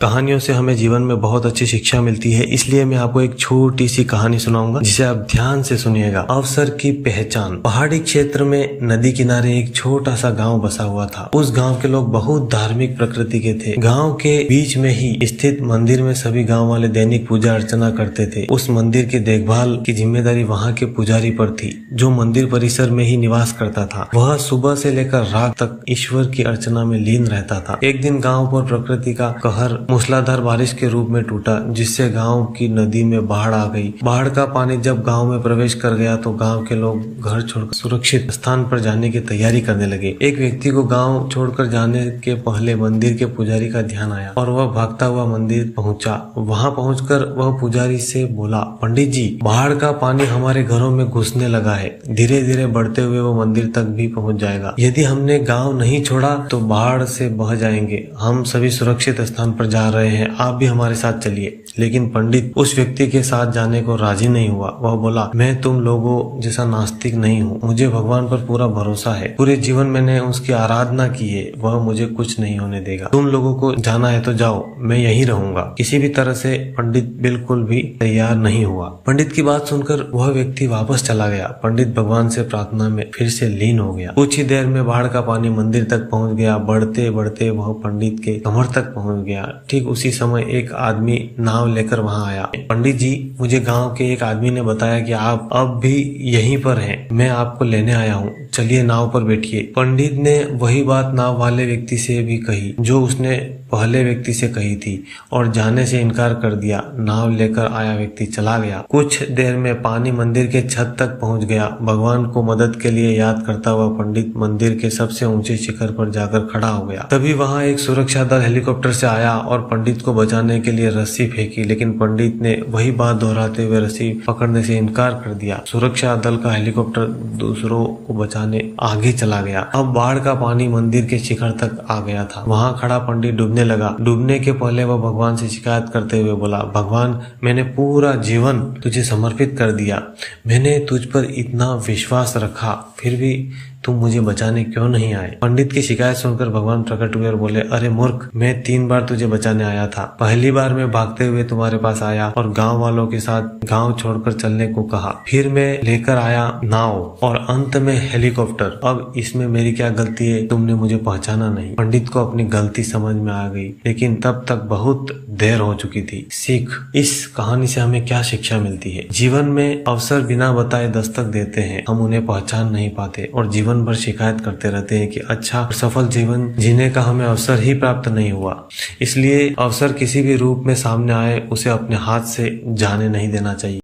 कहानियों से हमें जीवन में बहुत अच्छी शिक्षा मिलती है, इसलिए मैं आपको एक छोटी सी कहानी सुनाऊंगा जिसे आप ध्यान से सुनिएगा। अवसर की पहचान। पहाड़ी क्षेत्र में नदी किनारे एक छोटा सा गांव बसा हुआ था। उस गांव के लोग बहुत धार्मिक प्रकृति के थे। गांव के बीच में ही स्थित मंदिर में सभी गांव वाले दैनिक पूजा अर्चना करते थे। उस मंदिर की देखभाल की जिम्मेदारी वहाँ के पुजारी पर थी, जो मंदिर परिसर में ही निवास करता था। वह सुबह से लेकर रात तक ईश्वर की अर्चना में लीन रहता था। एक दिन गाँव पर प्रकृति का कहर मूसलाधार बारिश के रूप में टूटा, जिससे गांव की नदी में बाढ़ आ गई। बाढ़ का पानी जब गांव में प्रवेश कर गया तो गांव के लोग घर छोड़कर सुरक्षित स्थान पर जाने की तैयारी करने लगे। एक व्यक्ति को गांव छोड़कर जाने के पहले मंदिर के पुजारी का ध्यान आया और वह भागता हुआ मंदिर पहुंचा। वहां पहुंचकर वह पुजारी से बोला, पंडित जी, बाढ़ का पानी हमारे घरों में घुसने लगा है। धीरे धीरे बढ़ते हुए वो मंदिर तक भी पहुंच जाएगा। यदि हमने गाँव नहीं छोड़ा तो बाढ़ से बह जाएंगे। हम सभी सुरक्षित स्थान पर जा रहे हैं, आप भी हमारे साथ चलिए। लेकिन पंडित उस व्यक्ति के साथ जाने को राजी नहीं हुआ। वह बोला, मैं तुम लोगों जैसा नास्तिक नहीं हूँ, मुझे भगवान पर पूरा भरोसा है। पूरे जीवन मैंने उसकी आराधना की है, वह मुझे कुछ नहीं होने देगा। तुम लोगों को जाना है तो जाओ, मैं यहीं रहूंगा। किसी भी तरह से पंडित बिल्कुल भी तैयार नहीं हुआ। पंडित की बात सुनकर वह व्यक्ति वापस चला गया। पंडित भगवान से प्रार्थना में फिर से लीन हो गया। कुछ ही देर में बाढ़ का पानी मंदिर तक पहुंच गया। बढ़ते बढ़ते वह पंडित के कमर तक पहुंच गया। ठीक उसी समय एक आदमी नाव लेकर वहां आया। पंडित जी, मुझे गांव के एक आदमी ने बताया कि आप अब भी यहीं पर हैं। मैं आपको लेने आया हूँ, चलिए नाव पर बैठिए। पंडित ने वही बात नाव वाले व्यक्ति से भी कही जो उसने पहले व्यक्ति से कही थी और जाने से इनकार कर दिया। नाव लेकर आया व्यक्ति चला गया। कुछ देर में पानी मंदिर के छत तक पहुंच गया। भगवान को मदद के लिए याद करता हुआ पंडित मंदिर के सबसे ऊंचे शिखर पर जाकर खड़ा हो गया। तभी वहां एक सुरक्षा दल हेलीकॉप्टर से आया और पंडित को बचाने के लिए रस्सी फेंकी, लेकिन पंडित ने वही बात दोहराते हुए रस्सी पकड़ने से इनकार कर दिया। सुरक्षा दल का हेलीकॉप्टर दूसरों को बचाने आगे चला गया। अब बाढ़ का पानी मंदिर के शिखर तक आ गया था। वहां खड़ा पंडित डूबने लगा। डूबने के पहले वह भगवान से शिकायत करते हुए बोला, भगवान, मैंने पूरा जीवन तुझे समर्पित कर दिया। मैंने तुझ पर इतना विश्वास रखा, फिर भी तुम मुझे बचाने क्यों नहीं आए? पंडित की शिकायत सुनकर भगवान प्रकट हुए और बोले, अरे मूर्ख, मैं 3 बार तुझे बचाने आया था। पहली बार मैं भागते हुए तुम्हारे पास आया और गांव वालों के साथ गांव छोड़कर चलने को कहा। फिर मैं लेकर आया नाव और अंत में हेलीकॉप्टर। अब इसमें मेरी क्या गलती है? तुमने मुझे पहचाना नहीं। पंडित को अपनी गलती समझ में आ गई, लेकिन तब तक बहुत देर हो चुकी थी। सीख। इस कहानी से हमें क्या शिक्षा मिलती है? जीवन में अवसर बिना बताए दस्तक देते हैं, हम उन्हें पहचान नहीं पाते और जीवन भर शिकायत करते रहते हैं कि अच्छा सफल जीवन जीने का हमें अवसर ही प्राप्त नहीं हुआ। इसलिए अवसर किसी भी रूप में सामने आए, उसे अपने हाथ से जाने नहीं देना चाहिए।